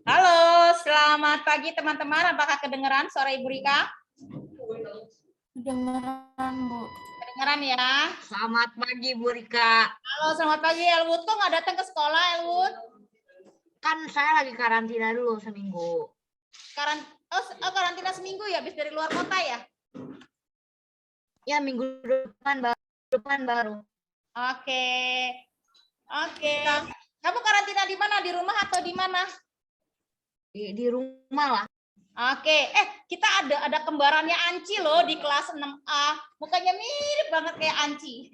Halo, selamat pagi teman-teman. Apakah kedengeran suara Ibu Rika? Kedengeran, Bu. Kedengeran ya? Selamat pagi, Bu Rika. Halo, selamat pagi Elwood. Kok nggak datang ke sekolah, Elwood? Kan saya lagi karantina dulu seminggu. Karantina seminggu ya, habis dari luar kota ya? Ya, minggu depan baru. Oke. Kamu karantina di mana? Di rumah atau di mana? Di rumah lah. Oke. Kita ada kembarannya Anci loh di kelas 6A. Mukanya mirip banget kayak Anci.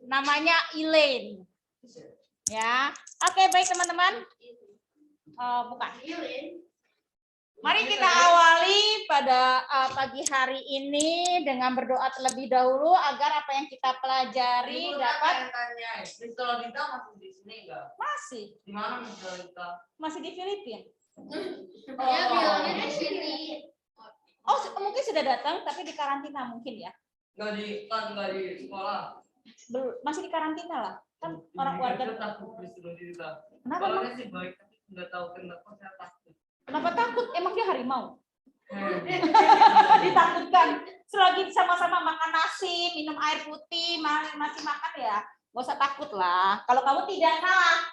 Namanya Elaine. Ya. Oke, baik teman-teman. Bukan. Mari kita awali pada pagi hari ini dengan berdoa terlebih dahulu agar apa yang kita pelajari dapat. Miss Lolita masih di sini enggak? Masih. Di mana Miss Lolita? Masih di Filipina. Ya, bilangnya di sini. Oh, mungkin sudah datang tapi di karantina mungkin ya. Enggak di sekolah. Masih di karantina lah. Kan orang warga. Takut Miss Lolita. Kenapa? Orangnya sih baik tapi enggak tahu kenapa saya takut. Kenapa takut? Emang dia harimau? Ditakutkan. Selagi sama-sama makan nasi, minum air putih, masih makan ya, nggak usah takut lah. Kalau kamu tidak salah,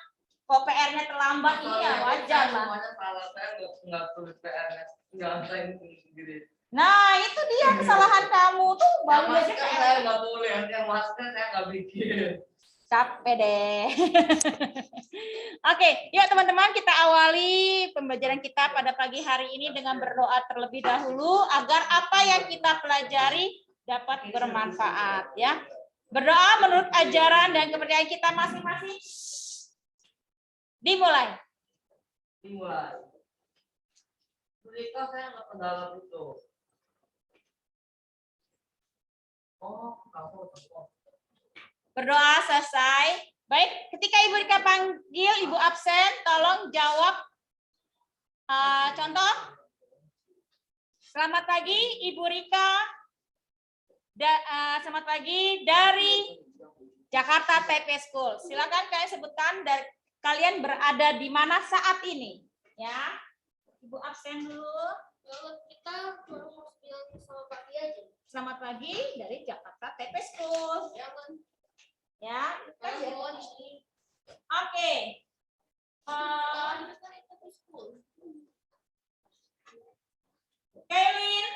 kok PR-nya terlambat ini ya wajar lah. Semuanya salah, saya enggak tulis PR-nya. Enggak saya sendiri. Nah, itu dia kesalahan kamu tuh. Baru aja Masker PR. saya enggak tulis, yang masker saya enggak bikin. Capek deh. Oke, yuk teman-teman kita awali pembelajaran kita pada pagi hari ini dengan berdoa terlebih dahulu agar apa yang kita pelajari dapat bermanfaat ya. Berdoa menurut ajaran dan kepercayaan kita masing-masing. Dimulai. Lolita saya enggak pendalam itu. Oh, kamu. Berdoa selesai. Baik, ketika Ibu Rika panggil, Ibu absen, tolong jawab. Contoh. Selamat pagi, Ibu Rika. Selamat pagi dari Jakarta TP School. Silakan kalian sebutkan dari kalian berada di mana saat ini. Ya, Ibu absen dulu. Kita harus bilang selamat pagi aja. Selamat pagi dari Jakarta TP School. Ya, oke. Kailin.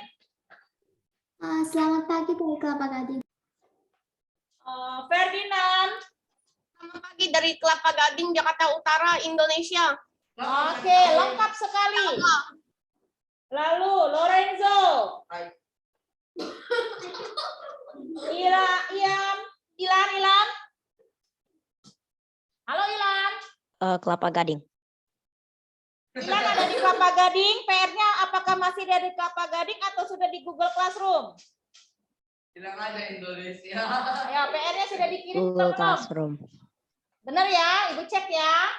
Selamat pagi dari Kelapa Gading. Ferdinand. Selamat pagi dari Kelapa Gading, Jakarta Utara, Indonesia. Oke, lengkap sekali. Lalu Lorenzo. Ilan. Halo Ilan. Kelapa Gading. Ilan ada di Kelapa Gading. PR-nya apakah masih dari Kelapa Gading atau sudah di Google Classroom? Bilang aja Indonesia. Ya, PR-nya sudah dikirim Google belum? Classroom. Benar ya, Ibu cek ya.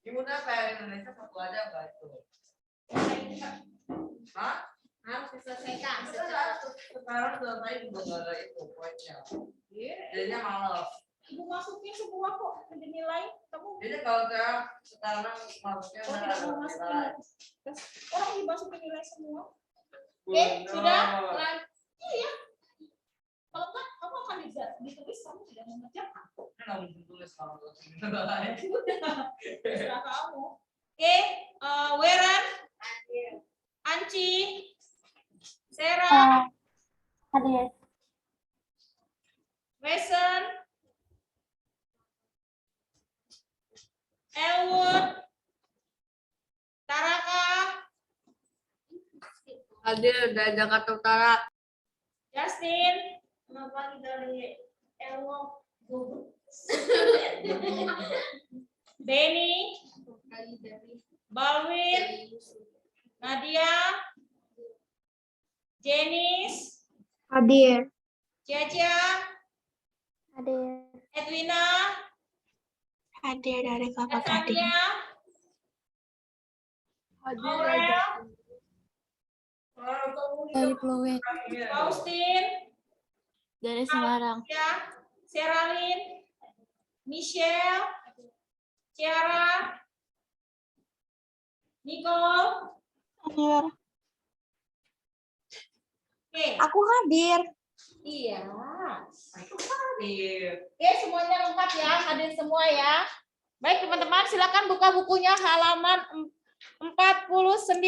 Gimana kayak Indonesia satu aja enggak itu? Hah? Harus diselesaikan. Sekarang saya juga nggak ada itu poinnya. Jadinya malas. Ibu masukin semua kok ada nilai. Kamu Jadi kalau saya sekarang masuknya tidak mau masukin. nilai. Orang dimasukin nilai semua. Oke, sudah? Iya. Kalau enggak, kamu akan ditulis kamu tidak mengerjakan. Nggak mungkin tulis kalau nilai. Sudah. Terserah kamu. Oke, Weren, Anci, Sarah, Hadir. Mason, Elwood, Taraka, Hadir dari Jakarta Utara. Justin, Selamat pagi dari Elwo. Benny, Balwin, Nadia, Jenis, Hadir. Jaja, Hadir. Edwina, Hadir dari Kelapa Gading. Evania, Aurel, Dari Pluit. Faustin, Dari Semarang. ya, Seralin, Michelle, Ciara, Nicole. Oke. Aku hadir. Iya. Iya. Oke, semuanya lengkap ya, hadir semua ya. Baik teman-teman, silakan buka bukunya halaman 49.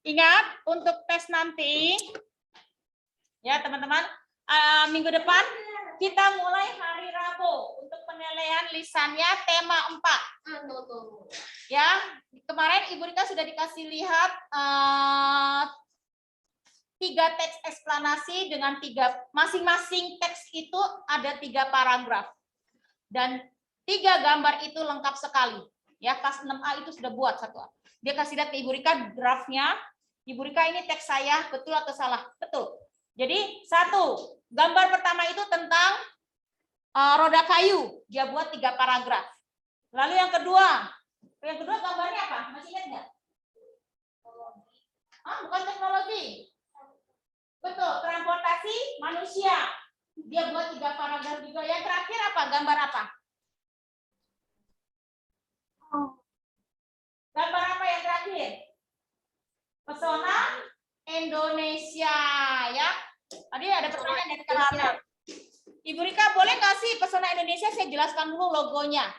Ingat untuk tes nanti, ya teman-teman, minggu depan kita mulai hari Rabu untuk penilaian lisannya tema 4. Ya, kemarin Ibu Rika sudah dikasih lihat 3 teks eksplanasi dengan 3 masing-masing teks itu ada 3 paragraf dan 3 gambar itu lengkap sekali. Ya, kelas 6A itu sudah buat satu. Dia kasih lihat ke Ibu Rika draftnya. Ibu Rika ini teks saya betul atau salah? Betul. Jadi 1 gambar pertama itu tentang roda kayu. Dia buat 3 paragraf. Lalu yang kedua gambarnya apa? Masih ingat nggak? Bukan teknologi. Betul, transportasi manusia. Dia buat 3 paragraf juga. Yang terakhir apa? Gambar apa? Gambar apa yang terakhir? Pesona Indonesia, ya. Tadi ada pertanyaan dari Kak. Ibu Rika, boleh nggak sih pesona Indonesia saya jelaskan dulu logonya.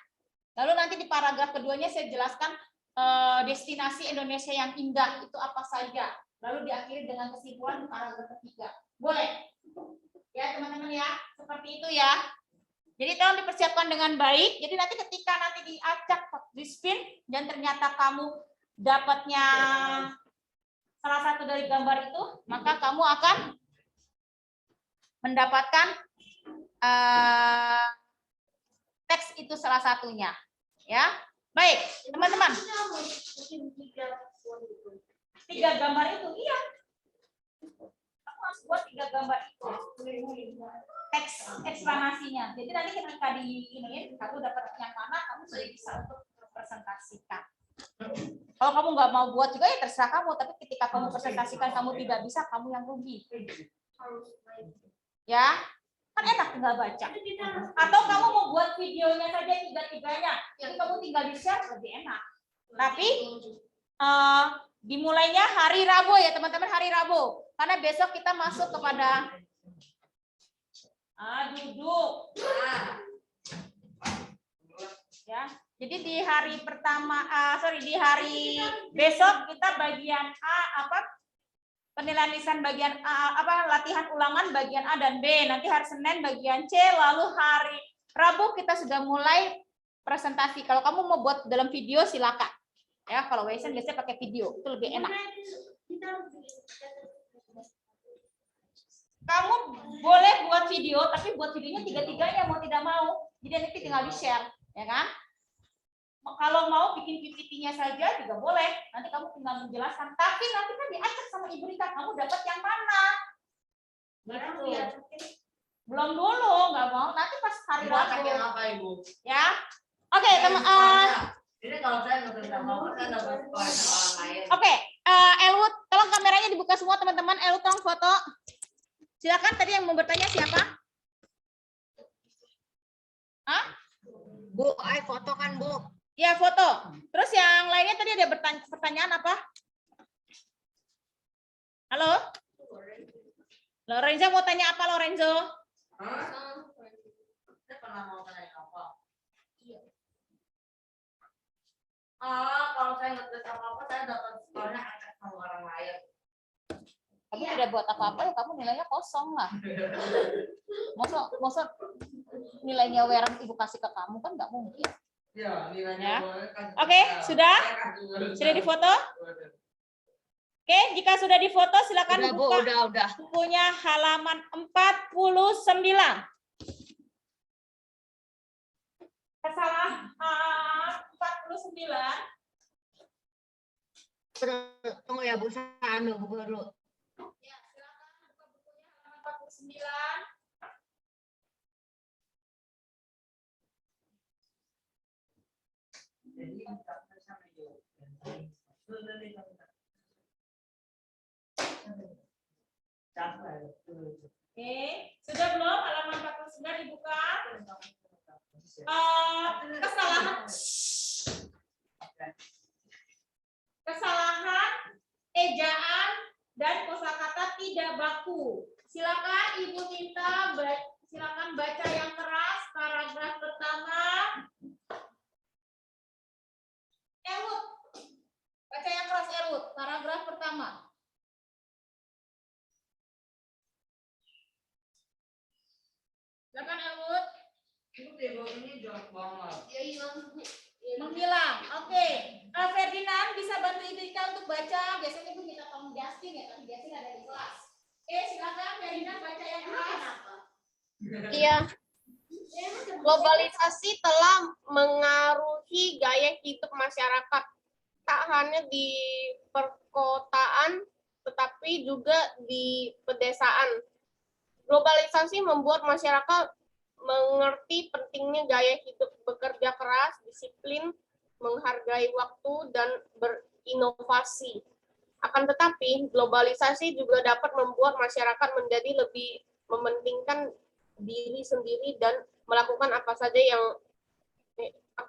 Lalu nanti di paragraf keduanya saya jelaskan destinasi Indonesia yang indah itu apa saja. Lalu diakhiri dengan kesimpulan di paragraf ketiga. Boleh? Ya teman-teman ya, seperti itu ya. Jadi tolong dipersiapkan dengan baik. Jadi nanti ketika nanti diacak di spin dan ternyata kamu dapatnya salah satu dari gambar itu, maka kamu akan mendapatkan teks itu salah satunya. Ya, baik teman-teman. 3 gambar itu, iya. Aku harus buat 3 gambar itu. Teks eksplanasinya. Jadi nanti ketika diinin, kamu dapat yang mana, kamu sudah bisa untuk presentasikan. Kalau kamu nggak mau buat juga ya terserah kamu. Tapi ketika kamu presentasikan kamu tidak bisa, kamu yang rugi. Ya, kan enak tinggal baca. Atau kamu mau buat videonya saja 3-3-nya. Jadi kamu tinggal di share lebih enak. Tapi dimulainya hari Rabu ya teman-teman, hari Rabu. Karena besok kita masuk kepada duduk. Ya. Jadi di hari pertama di hari besok kita bagian A penilaian lisan bagian A latihan ulangan bagian A dan B. Nanti hari Senin bagian C, lalu hari Rabu kita sudah mulai presentasi. Kalau kamu mau buat dalam video silakan. Ya, kalau Wesen biasanya pakai video, itu lebih enak. Kamu boleh buat video, tapi buat videonya 3-3-nya mau tidak mau. Jadi nanti tinggal di-share, ya kan? Kalau mau bikin PPT-nya saja juga boleh. Nanti kamu tinggal menjelaskan. Tapi nanti kan diacak sama Ibu Rika, kamu dapat yang mana? Gitu. Belum dulu, nggak mau. Nanti pas hari Rabu. Apa Ibu? Ya. Oke, teman-teman. Ini kalau saya nggak bisa mau, saya dapat poin orang lain. Oke, Elwood, tolong kameranya dibuka semua teman-teman. Elwood, tolong foto. Silakan, tadi yang mau bertanya siapa? Hah? Bu, ayo foto kan, Bu. Ya, foto. Terus yang lainnya tadi ada pertanyaan apa? Halo? Lorenzo mau tanya apa, Lorenzo? Hah? Saya pernah mau tanya apa? Kalau saya ngetes apa-apa, saya dapat skornya acak sama orang lain. Kamu tidak buat apa-apa ya, kamu nilainya kosong lah. Masa nilainya Werang Ibu kasih ke kamu kan nggak mungkin. Ya, Ya. Oke, sudah? Sudah difoto? Oke, jika sudah difoto silakan Udah, Bu, buka udah. bukunya halaman 49. Salah 49. Tunggu ya, Bu, saya ambil buku dulu. Ya, silakan buka bukunya halaman 49. Jadi Oke, sudah belum halaman 49 dibuka? Kesalahan ejaan dan kosakata tidak baku. Silakan Ibu minta silakan baca yang keras paragraf pertama. Erut. Baca yang keras Erut, paragraf pertama. Silakan Erut. Itu table ini jelek banget. Ya hilang Bu. Menghilang. Oke. Ferdinand bisa bantu Ibu Ika untuk baca. Biasanya Ibu minta tolong Justin ya, tapi Justin ada di kelas. Silakan Ferdinand baca yang keras. Iya. Globalisasi telah mengaruhi gaya hidup masyarakat, tak hanya di perkotaan, tetapi juga di pedesaan. Globalisasi membuat masyarakat mengerti pentingnya gaya hidup bekerja keras, disiplin, menghargai waktu, dan berinovasi. Akan tetapi, globalisasi juga dapat membuat masyarakat menjadi lebih mementingkan diri sendiri dan melakukan apa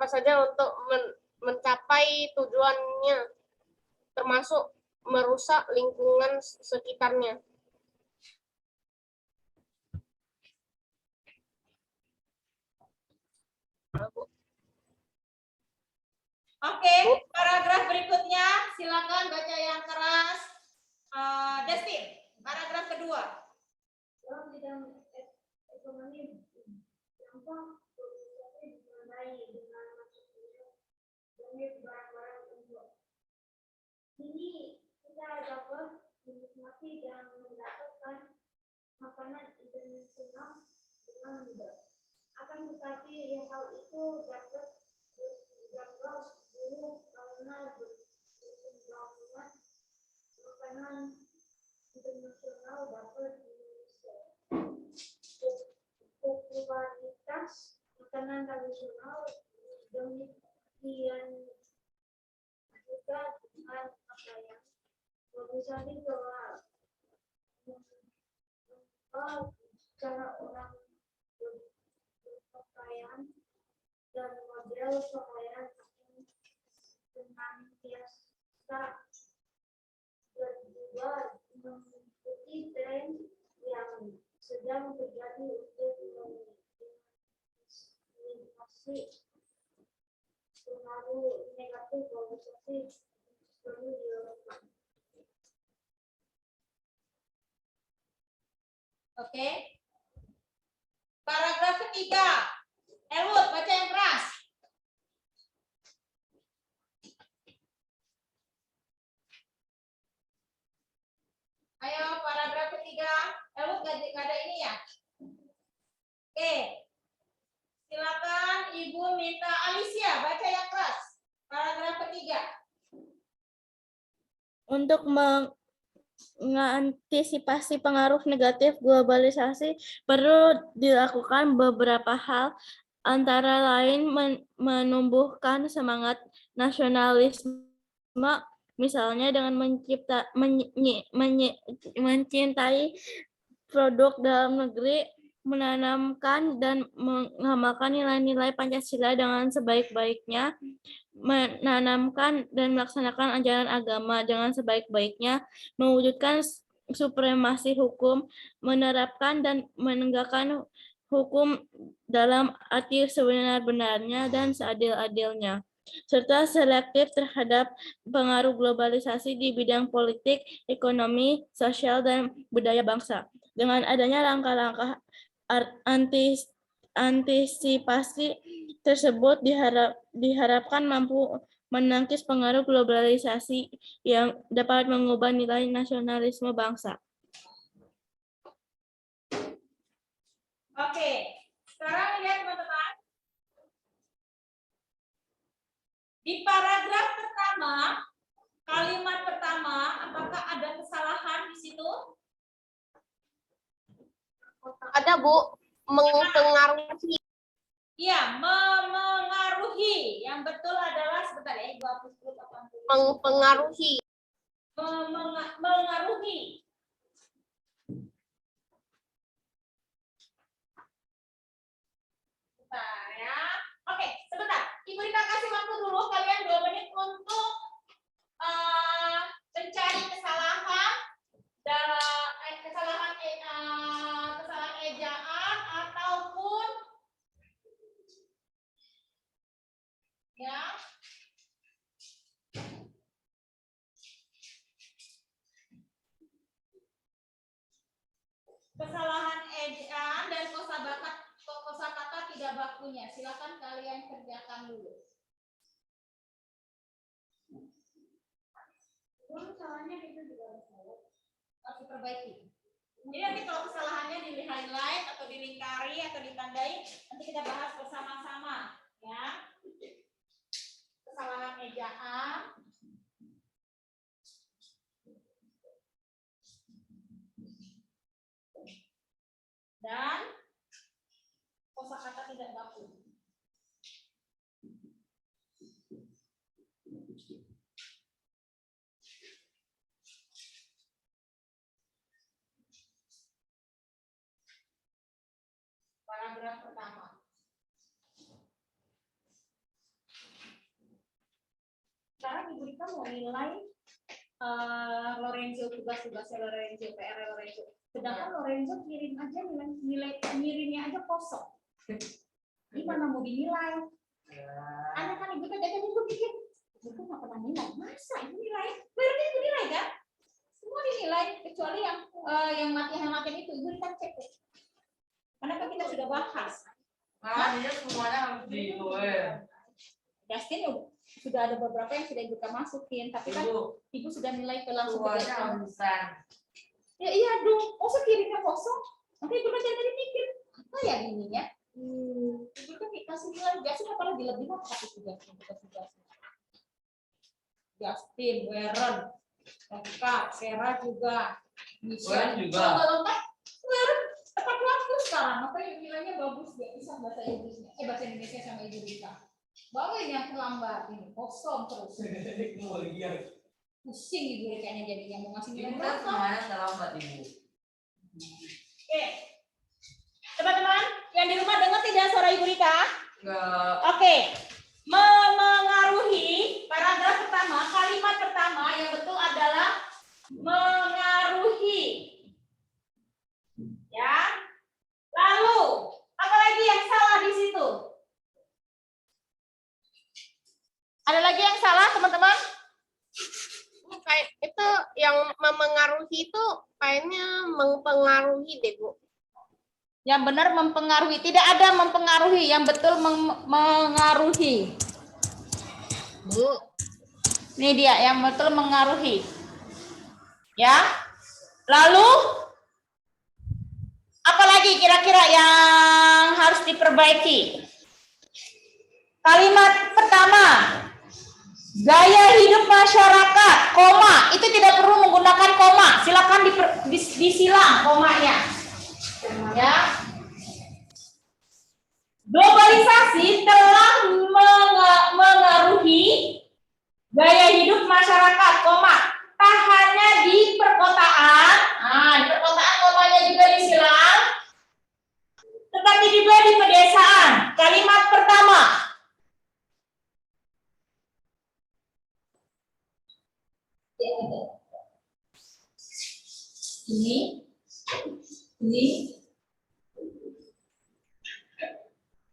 saja untuk mencapai tujuannya, termasuk merusak lingkungan sekitarnya. Oke, paragraf berikutnya silakan baca yang keras. Justin, paragraf kedua. Dalam bidang ekonomi, dampak globalisasi diwarnai dengan masuknya banyak barang-barang impor. Kini kita dapat menikmati dan mendapatkan makanan internasional dengan mudah. Akan tetapi hal itu dapat berdampak buruk karena berkembangnya makanan internasional dapat popularitas makanan tradisional, demikian juga dengan pakaian. Globalisasi telah mengubah cara orang berpakaian dan model pakaian dengan biasa berubah mengikuti tren yang sedang terjadi untuk mengeliminasi pengaruh negatif globalisasi perlu dilakukan. Oke. Paragraf ketiga. Elwood, baca yang keras. Ayo, paragraf ketiga. Elwood nggak ada ini ya? Oke. Silakan Ibu minta Alicia baca yang keras. Paragraf ketiga. Untuk mengantisipasi pengaruh negatif globalisasi, perlu dilakukan beberapa hal, antara lain menumbuhkan semangat nasionalisme, misalnya dengan mencintai produk dalam negeri, menanamkan dan mengamalkan nilai-nilai Pancasila dengan sebaik-baiknya, menanamkan dan melaksanakan ajaran agama dengan sebaik-baiknya, mewujudkan supremasi hukum, menerapkan dan menegakkan hukum dalam arti sebenar-benarnya dan seadil-adilnya, serta selektif terhadap pengaruh globalisasi di bidang politik, ekonomi, sosial, dan budaya bangsa. Dengan adanya langkah-langkah antisipasi tersebut diharapkan mampu menangkis pengaruh globalisasi yang dapat mengubah nilai nasionalisme bangsa. Oke, sekarang lihat teman-teman. Di paragraf pertama, kalimat pertama, apakah ada kesalahan di situ? Ada Bu, mempengaruhi. Iya, memengaruhi. Yang betul adalah sebentar ya, Ibu hapus dulu papan tulis. Mempengaruhi. Mengaruhi. Bentar ya. Kesalahan ejaan dan kosakata tidak bakunya. Silakan kalian kerjakan dulu. Salahnya itu juga harus diperbaiki. Jadi nanti kalau kesalahannya di highlight atau dilingkari atau ditandai, nanti kita bahas bersama-sama, ya. Kesalahan ejaan. Dan kosakata tidak baku. Paragraf pertama. Sekarang Ibu Rika mau nilai Lorenzo, tugas-tugasnya Lorenzo, PR Lorenzo. Sedangkan Lorenzo kirim aja ngirimnya aja kosong. Gimana mau dinilai? Anak kan Ibu tadi Ibu pikir, Ibu nggak pernah nilai. Masa Ibu nilai? Berarti Ibu nilai kan? Semua dinilai kecuali yang matian itu Ibu Rika cek. Karena kan kita sudah bahas. Makanya semuanya harus dihitung. Justin sudah ada beberapa yang sudah Ibu masukin, tapi kan Ibu sudah nilai ke langsung ke Semuanya besar. Ya iya dong, masa kirimnya kosong? Nanti Ibu kan jadi mikir, apa ya ininya? Ibu kan dikasih nilai Justin apalagi lebih apa itu Justin, Weren, Kak, Sarah juga, Weren juga. Kalau lengkap, Weren tepat waktu sekarang, makanya nilainya bagus, dia bisa bahasa Inggrisnya, bahasa Indonesia sama Ibu Rika. Bawa yang terlambat ini, kosong terus. Pusing Ibu Rikanya jadinya mau ngasih nilai Kita berapa? semuanya terlambat Ibu. Oke. Teman-teman, yang di rumah dengar tidak suara Ibu Rika? Enggak. Oke. Memengaruhi paragraf pertama, kalimat pertama yang betul adalah mengaruhi. Ya. Lalu, apa lagi yang salah di situ? Ada lagi yang salah, teman-teman? Kayak itu yang memengaruhi itu kayaknya mempengaruhi deh, Bu. Yang benar mempengaruhi, tidak ada mempengaruhi, yang betul mengaruhi. Bu. Ini dia yang betul mengaruhi. Ya. Lalu apalagi kira-kira yang harus diperbaiki? Kalimat pertama, gaya hidup masyarakat, koma, itu tidak perlu menggunakan koma. Silakan disilang komanya. Ya. Globalisasi telah mengaruhi gaya hidup masyarakat, koma. Tak hanya di perkotaan, di perkotaan komanya juga disilang, tetapi juga di pedesaan. Kalimat pertama.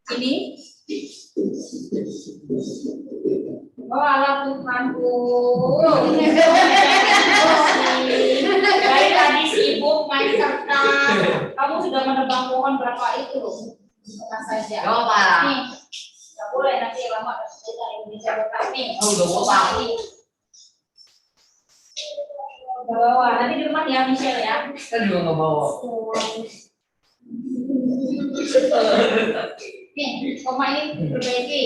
Ini. Oh alah Tuhanku. Dari tadi sibuk main serta. Kamu sudah menebang pohon berapa itu loh? Bukan saja. Coba. Nih, nggak boleh nanti lama kita Indonesia botak nih. Oh, udah botak. Bawa nanti di rumah ya Michelle ya. Kita juga nggak bawa. Nih, koma ini diperbaiki.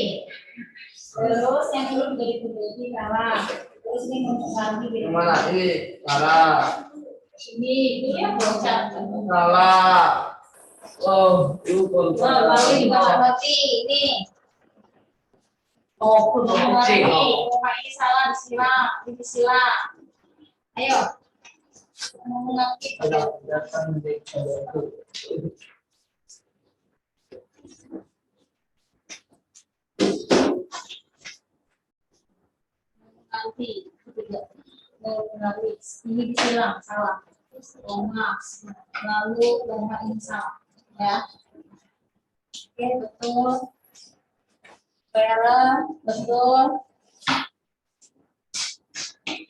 Terus yang belum jadi diperbaiki salah. Terus ini mempengaruhi gitu. Mana ini? Salah. Ini ya bocah. Salah. Oh, itu kontrol. Lalu juga mengerti ini. Oh, kudu mengerti. Koma ini salah disilang. Ayo. Mengerti. Ada datang di itu. Nanti tidak mengaruhi ini disilang salah koma lalu koma ini salah ya. Oke betul Vera betul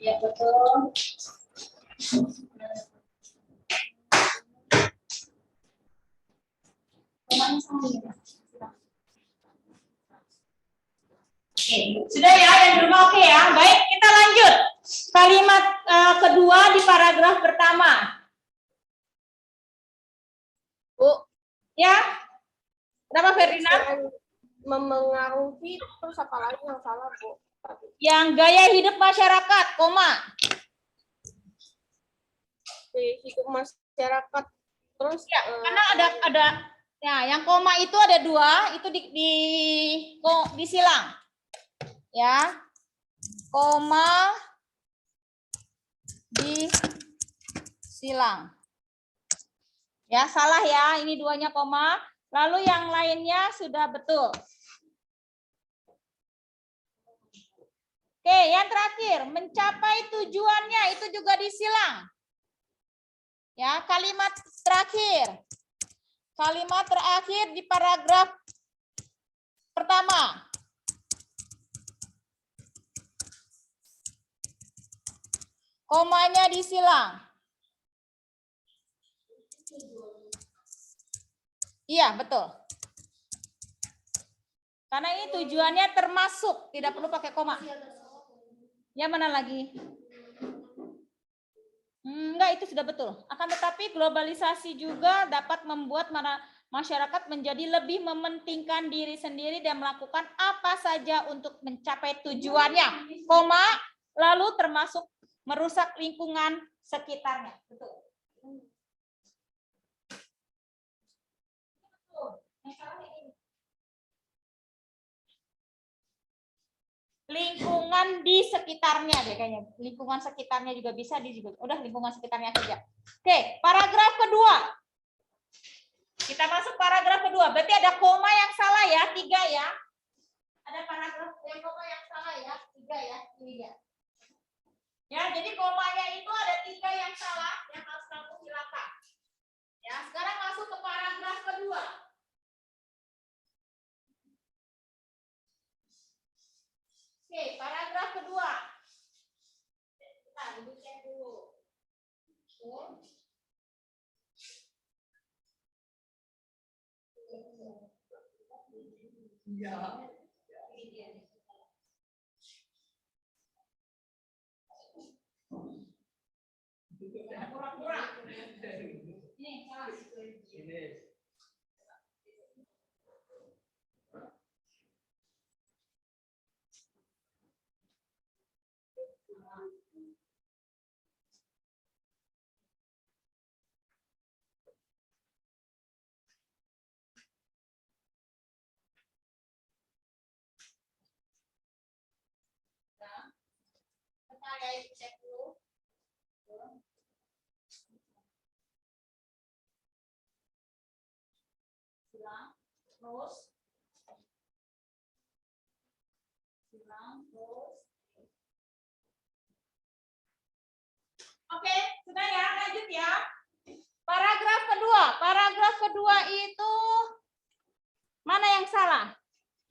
ya betul Oke, sudah ya, yang di rumah oke ya. Baik, kita lanjut. Kalimat kedua di paragraf pertama. Bu, Ya, kenapa Ferdinand? selain memengaruhi, terus apa lagi yang salah, Bu? Yang gaya hidup masyarakat, koma. Di hidup masyarakat. Terus Ya, karena ada ya, yang koma itu ada dua, itu disilang. Ya. Koma disilang. Ya, salah ya. Ini duanya koma. Lalu yang lainnya sudah betul. Oke, yang terakhir, mencapai tujuannya itu juga disilang. Ya, kalimat terakhir. Kalimat terakhir di paragraf pertama. Komanya disilang. Iya, betul. Karena ini tujuannya termasuk, tidak perlu pakai koma. Ya, mana lagi? Enggak, itu sudah betul. Akan tetapi globalisasi juga dapat membuat masyarakat menjadi lebih mementingkan diri sendiri dan melakukan apa saja untuk mencapai tujuannya. Koma, lalu termasuk merusak lingkungan sekitarnya. Betul. Lingkungan di sekitarnya deh kayaknya. Lingkungan sekitarnya juga bisa udah lingkungan sekitarnya saja. Oke, paragraf kedua. Kita masuk paragraf kedua. Berarti ada koma yang salah ya, 3 ya. Ada paragraf yang koma yang salah ya, 3 ya. Ini dia. Ya, jadi komanya itu ada 3 yang salah yang harus kamu silakan. Ya, sekarang masuk ke paragraf kedua. Oke, paragraf kedua. Kita dudukkan dulu. Iya. Pura-pura. Ini salah. Ini. Saya cek dulu. Silang, terus. Silang, terus. Oke, sudah ya, lanjut ya. Paragraf kedua. Paragraf kedua itu mana yang salah?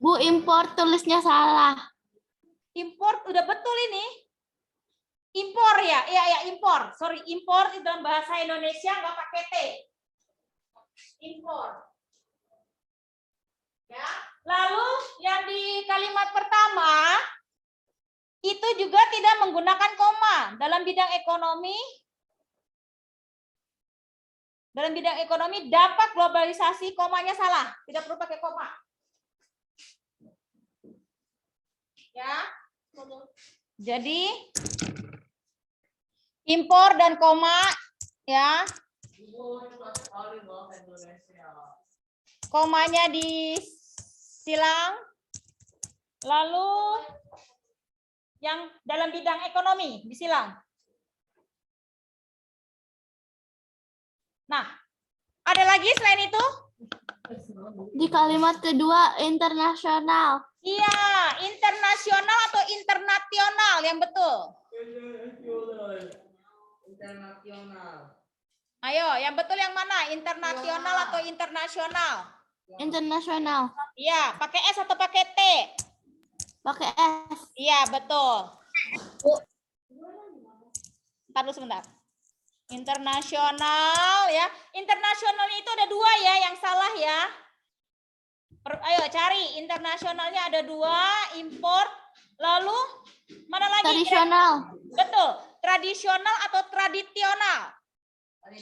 Bu, impor tulisnya salah. Import udah betul ini. Impor ya, iya impor. Sorry, impor itu dalam bahasa Indonesia nggak pakai T. Impor. Ya. Lalu yang di kalimat pertama itu juga tidak menggunakan koma dalam bidang ekonomi. Dalam bidang ekonomi dampak globalisasi komanya salah, tidak perlu pakai koma. Ya. Jadi impor dan koma ya. Komanya disilang. Lalu yang dalam bidang ekonomi disilang. Nah, ada lagi selain itu? Di kalimat kedua, internasional. Iya, internasional atau internasional yang betul. Internasional. Ayo, yang betul yang mana? Internasional atau internasional? Internasional. Iya, pakai S atau pakai T? Pakai S. Iya, betul. Ntar dulu sebentar. Internasional ya. Internasional itu ada 2 ya yang salah ya. Ayo cari internasionalnya ada 2, import, lalu mana lagi? Tradisional. Betul, tradisional atau tradisional?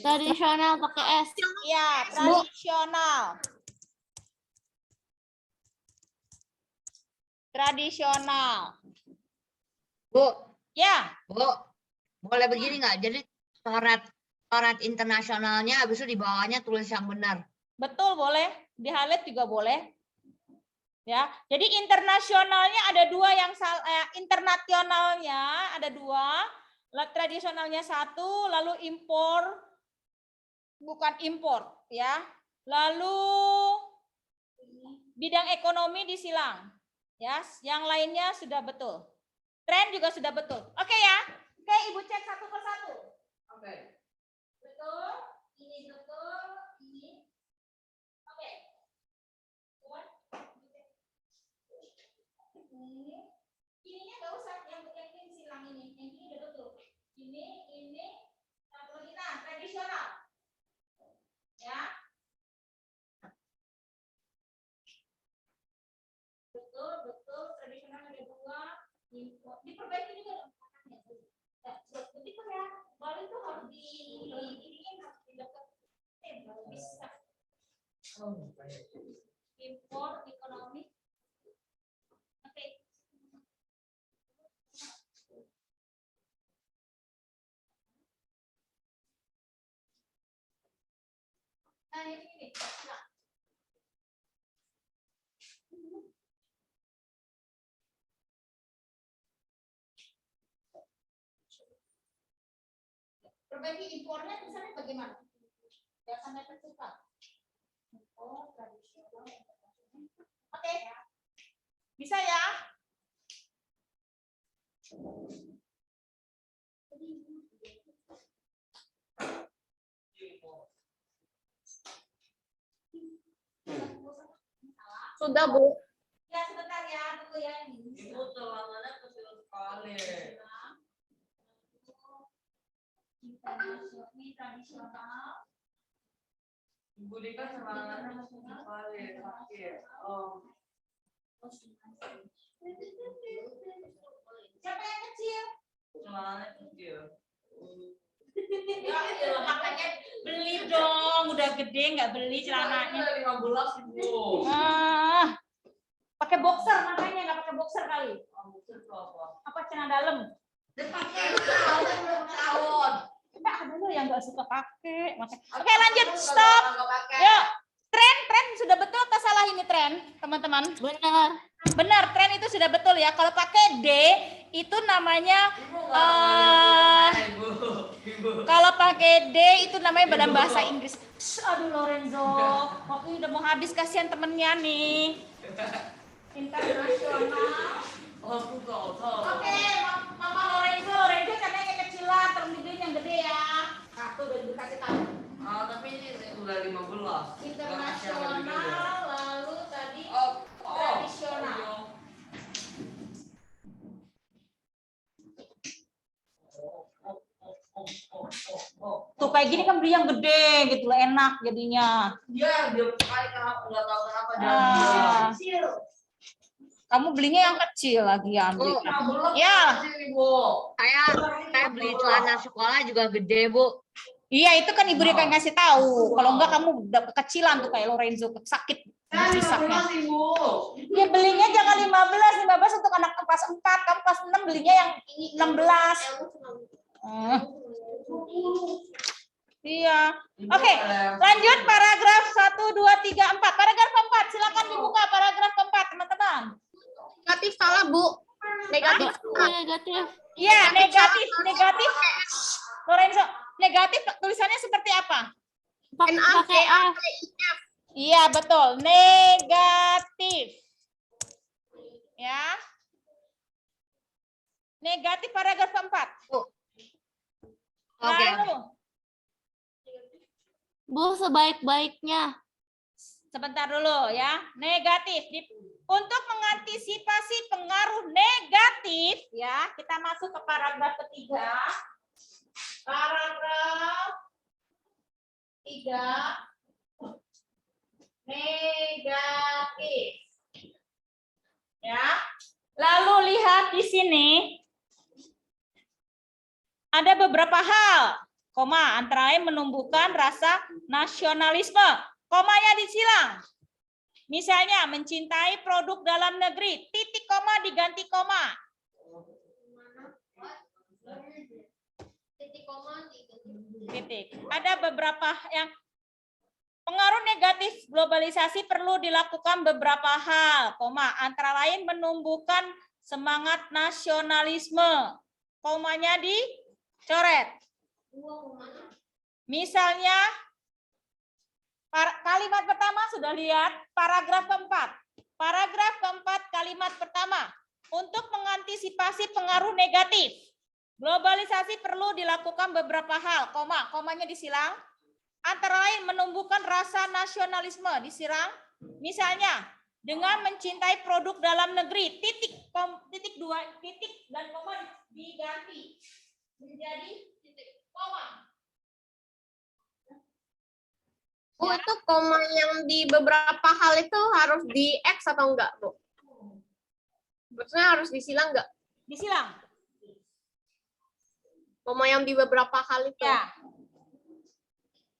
Tradisional pakai S. Iya, tradisional. Tradisional. Bu, Ya, Bu, boleh begini nggak? Jadi coret internasionalnya, habis itu di bawahnya tulis yang benar. betul boleh. Di highlight juga boleh. Ya, jadi internasionalnya ada 2 yang internasionalnya ada 2, tradisionalnya 1, lalu impor bukan impor ya. Lalu bidang ekonomi disilang. Ya, yang lainnya sudah betul. Tren juga sudah betul. Oke ya. Oke, Ibu cek satu persatu. Oke. Betul, ini betul, ini. Oke. Ininya nggak usah, yang ini silang ini. Yang ini udah betul. Ini, satu lagi. Nah, tradisional. Ya. Betul, tradisional ada 2. Diperbaiki juga. Begitu ya. Baru itu harus harus dideketin, baru bisa. Impor ekonomi. Oke. Nah, ini. Nah. Perbaiki impornya misalnya bagaimana? Datanya tercepat. Oh, tradisional. Oke. Bisa ya? Sudah, Bu. Ya, sebentar ya, tunggu ya. Ibu celananya kecil sekali. Ini tradisional. Ibu Dika celananya kecil sekali, sakit. Oh. Siapa yang kecil? Celananya kecil. Ya, iyalah, makanya beli dong. Udah gede nggak beli celananya. Udah 15, Ibu. Pakai boxer makanya nggak pakai boxer kali. Maksud itu apa? Apa celana dalam? Dipakai tahun. Ada lo yang nggak suka pakai. Oke, lanjut. Stop. Yuk. Tren sudah betul atau salah ini tren, teman-teman? Benar. Benar, tren itu sudah betul ya. Kalau pakai D itu namanya kalau pakai D itu namanya badan bahasa Inggris. Aduh Lorenzo, waktu udah mau habis, kasihan temennya nih. Internasional. Aku nggak tahu. Oke, Mama Lorenzo caranya kekecilan, tolong dibeliin yang gede ya. Kartu udah dikasih tahu. Tapi ini udah 15. Internasional, lalu tadi Oh, tradisional. Tuh kayak gini kan beli yang gede gitu loh, enak jadinya. Iya, dia pakai kenapa nggak tahu kenapa Ah. dia. Kamu belinya yang kecil lagi ambil. Ya. Saya beli celana sekolah juga gede, Bu. Iya, itu kan Ibu Rika yang ngasih tahu. Kalau enggak kamu udah kekecilan tuh kayak Lorenzo, sakit bisaknya. Ya belinya jangan 15 untuk anak kelas 4. Kamu kelas 6 belinya yang 16. Iya. Oke, lanjut paragraf 1 2 3 4. Paragraf keempat, silakan dibuka paragraf keempat, teman-teman. Negatif salah, Bu. Negatif. Negatif. Iya, negatif. Lorenzo, negatif tulisannya seperti apa? Pakai A. Iya, betul. Negatif. Ya. Negatif paragraf keempat. Oke. Lalu, Bu, sebaik-baiknya. sebentar dulu ya. Negatif. Untuk mengantisipasi pengaruh negatif, ya, kita masuk ke paragraf ketiga. Paragraf 3. Negatif. Ya. Lalu lihat di sini ada beberapa hal, koma, antara lain menumbuhkan rasa nasionalisme. Komanya disilang. Misalnya mencintai produk dalam negeri, titik koma diganti koma. Titik koma Titik. Ada beberapa yang pengaruh negatif globalisasi perlu dilakukan beberapa hal, koma, antara lain menumbuhkan semangat nasionalisme. Komanya dicoret. Misalnya kalimat pertama sudah lihat, paragraf keempat. Paragraf keempat kalimat pertama. Untuk mengantisipasi pengaruh negatif globalisasi perlu dilakukan beberapa hal, koma, komanya disilang. Antara lain menumbuhkan rasa nasionalisme, disilang. Misalnya dengan mencintai produk dalam negeri, titik, titik dua, titik dan koma diganti menjadi titik koma. Bu, itu koma yang di beberapa hal itu harus di X atau enggak, Bu? Maksudnya harus disilang enggak? Disilang. Koma yang di beberapa hal itu. Ya.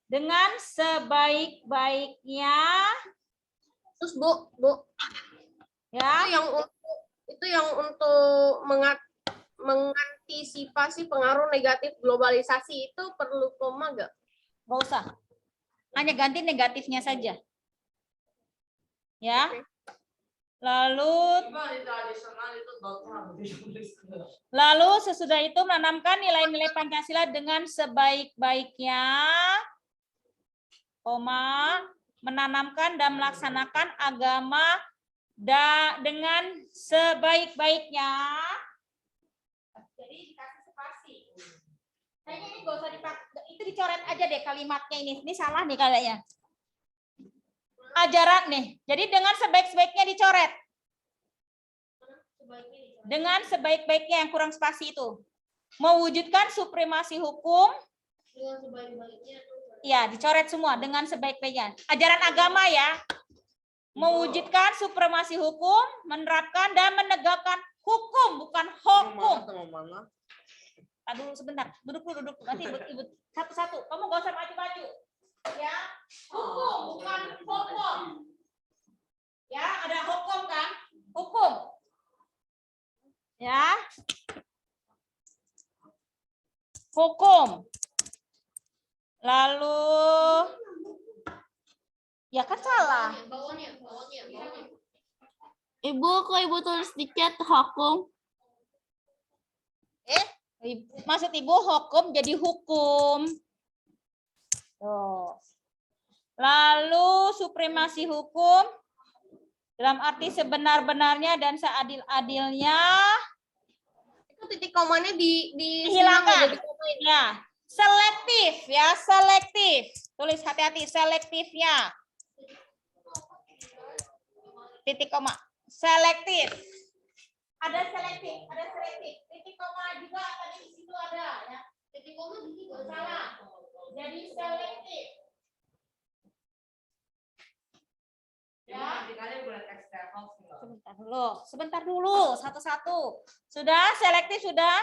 Dengan sebaik-baiknya, Terus Bu, ya. itu yang untuk mengantisipasi pengaruh negatif globalisasi itu perlu koma enggak? Nggak usah. Hanya ganti negatifnya saja. Ya. Lalu Cuma di tradisional itu bapak ditulis. Lalu sesudah itu menanamkan nilai-nilai Pancasila dengan sebaik-baiknya, koma, menanamkan dan melaksanakan agama dengan sebaik-baiknya. Jadi dikasih spasi. Kayaknya ini nggak usah dipakai, itu dicoret aja deh kalimatnya ini. Ini salah nih kayaknya. Ajaran nih. Jadi dengan sebaik-baiknya dicoret. Dengan sebaik-baiknya yang kurang spasi itu. Mewujudkan supremasi hukum. Ya, dicoret semua dengan sebaik-baiknya. Ajaran agama ya. Mewujudkan supremasi hukum, menerapkan dan menegakkan hukum, bukan hukum. Dulu sebentar, duduk. Nanti ibu satu-satu. Kamu gak usah maju-maju. Ya, hukum bukan hukum. Ya, ada hukum kan? Hukum. Ya. Hukum. Lalu ya kan salah. Ibu, kok ibu tulis di chat hukum? Maksud ibu hukum jadi hukum. Tuh. Lalu supremasi hukum dalam arti sebenar-benarnya dan seadil-adilnya. Itu titik komanya dihilangkan. Ya, selektif ya, selektif. Tulis hati-hati selektifnya. Titik koma. Selektif. Ada selektif. Titik koma juga tadi di situ ada ya. Titik koma di situ salah. Jadi selektif. Ya. Sebentar dulu, satu-satu. Sudah selektif sudah?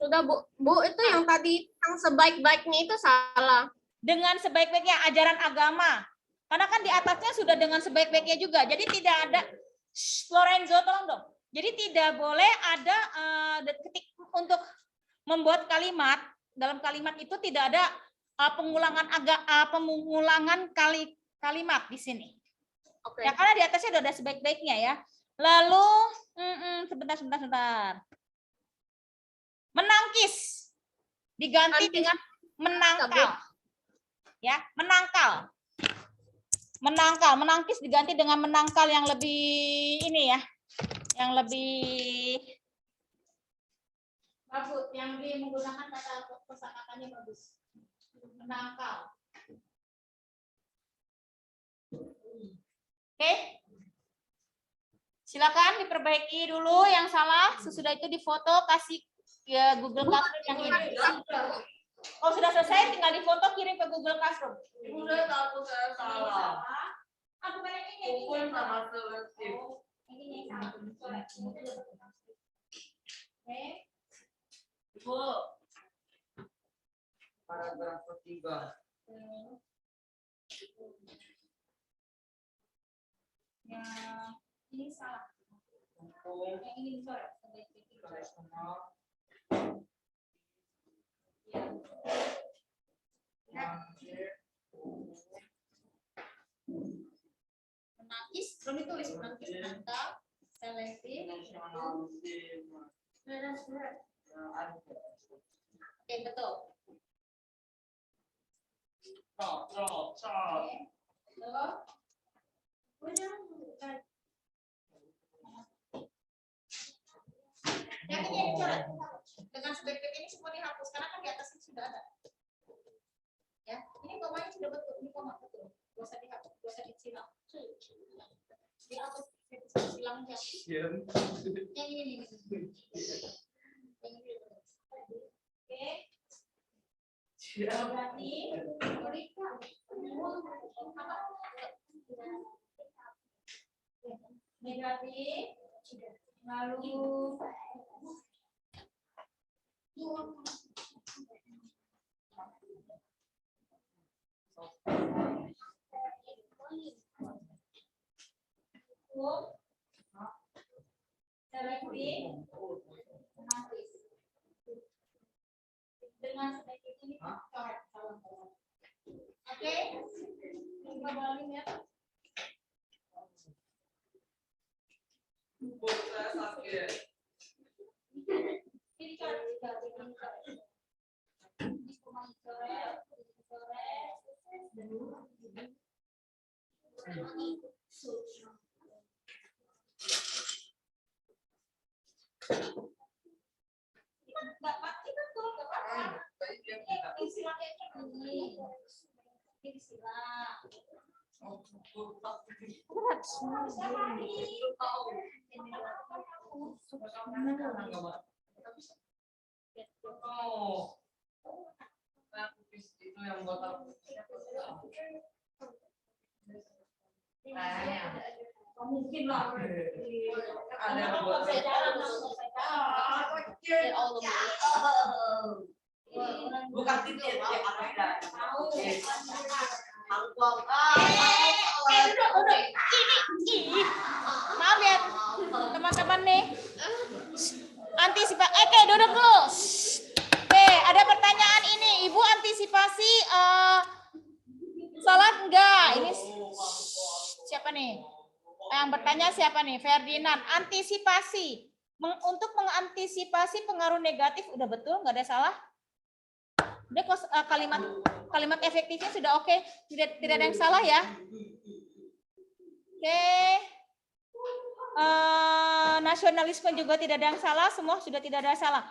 Sudah, Bu, itu yang tadi yang sebaik-baiknya itu salah. Dengan sebaik-baiknya ajaran agama. Karena kan di atasnya sudah dengan sebaik-baiknya juga. Jadi tidak ada Lorenzo, tolong dong. Jadi tidak boleh ada ketik untuk membuat kalimat, dalam kalimat itu tidak ada pengulangan kalimat di sini. Oke. Ya karena di atasnya sudah ada sebaik-baiknya ya. Lalu sebentar. Menangkis diganti dengan menangkal. Ya, menangkal. Menangkis diganti dengan menangkal yang lebih ini ya. Yang lebih bagus, yang menggunakan kosakatanya bagus. Menangkal. Oke. Silakan diperbaiki dulu yang salah. Sesudah itu difoto, kasih ke Google Classroom yang ini. Oh, sudah selesai, tinggal difoto kirim ke Google Classroom. Udah tahu saya salah. bukan yang ini. Kumpul sama selektif. Ini yang sama. Coret. Oke. Ibu. Paragraf ketiga. Yang ini salah. Kumpul. Yang ini dicoret. Nasional. Ya. Menangis, belum ditulis menangis menangkap, selektif. Nasional. Oke, betul. Cok. Oke, betul. Yang ini yang dicoret. Dengan sebaik-baik ini semua dihapus karena kan di atas ini sudah ada. Ya, ini komanya sudah betul, ini koma betul. Gak usah dihapus, gak usah disilang. Dihapus, silang aja. Yang ini nih. Yang ini. Oke. Berarti negatif, lalu selektif, dengan sedikit ini coret. Oke, kita balik ya. Kumpul saya sakit. Ini coret, ini coret. Ini cuma coret, Enggak pasti betul, enggak apa-apa. Ini silang ini. Ini silang. Oh. Itu yang buat aku. Mungkin lah. Ada yang Kalau buat saya jalan, kalau saya jalan. bukan titik ya ada. Tahu. Angkong. Udah. Ini. Maaf ya, teman-teman nih. Antisipasi. Oke, duduk dulu. Oke, ada pertanyaan ini. Ibu antisipasi salah enggak? Ini siapa nih? Yang bertanya siapa nih? Ferdinand. Antisipasi. Untuk mengantisipasi pengaruh negatif udah betul, nggak ada salah. Udah kalimat efektifnya sudah oke. Tidak ada yang salah ya. Oke. Nasionalisme juga tidak ada yang salah, semua sudah tidak ada yang salah.